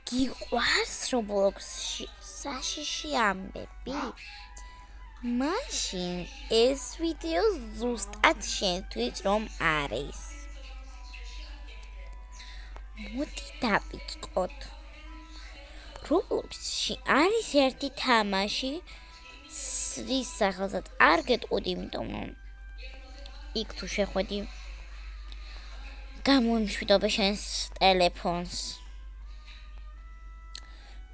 გიყვარს Roblox-ში საშიში ამბები? მაშინ ეს ვიდეო ზუსტად შენთვის რომ არის. მოდი დავიწყოთ. Roblox-ში არის ერთი თამაში, რის სახელსაც არ გეტყუდი, იმიტომ რომ იქ თუ შეხვედი გამოიმშვიდობე შენს ტელეფონს.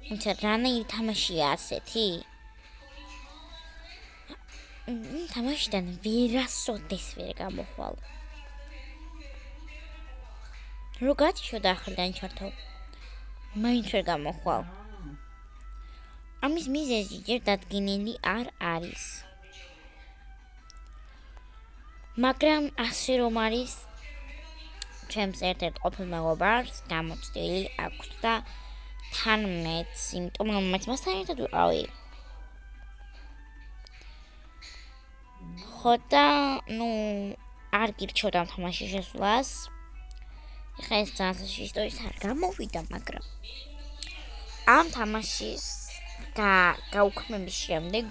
რანაირი თამაშია ასეთი? თამაშიდან ვერასოდეს ვერ გამოხვალ. რო გაჩვენა ახლიდან ჩართო. მაინც ვერ გამოხვალ. ამის მიზეზი ჯერ დადგენილი არ არის. მაგრამ ასე რომ არის ჩემს ერთ-ერთ ყოფილ მეგობარს გამოცდილი აქვს და თან მეც, იმიტომ რომ მეც მასთან ერთად ვიყავი. ხოდა, არ გირჩევდა ამ თამაშის შესვლას. ეხლა ეს ძალიან ისტორიის არ გამოვიდა, მაგრამ ამ თამაშის გაუქმების შემდეგ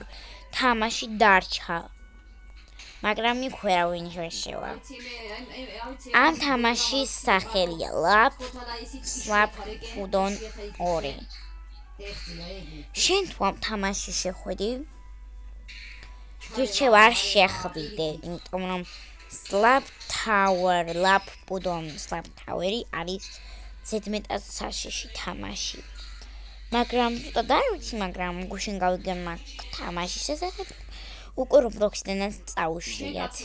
თამაში დარჩა. მაგრამ იქ ვერავინ ვერ შევა. ამ თამაშის სახელია Slap Puddon 2. შენ თუ ამ თამაშში შეხვედი, გირჩევ არ შეხვიდე, იმიტომ რომ Slap Tower-ი არის ზედმეტად საშიში თამაში. მაგრამ ცოტა არ ვიცი, მაგრამ გუშინ გავიგე მაგ თამაშის შესახებ. უკვე Roblox-დანაც წავუშლიათ.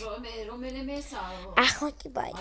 ახლა კი ბაი.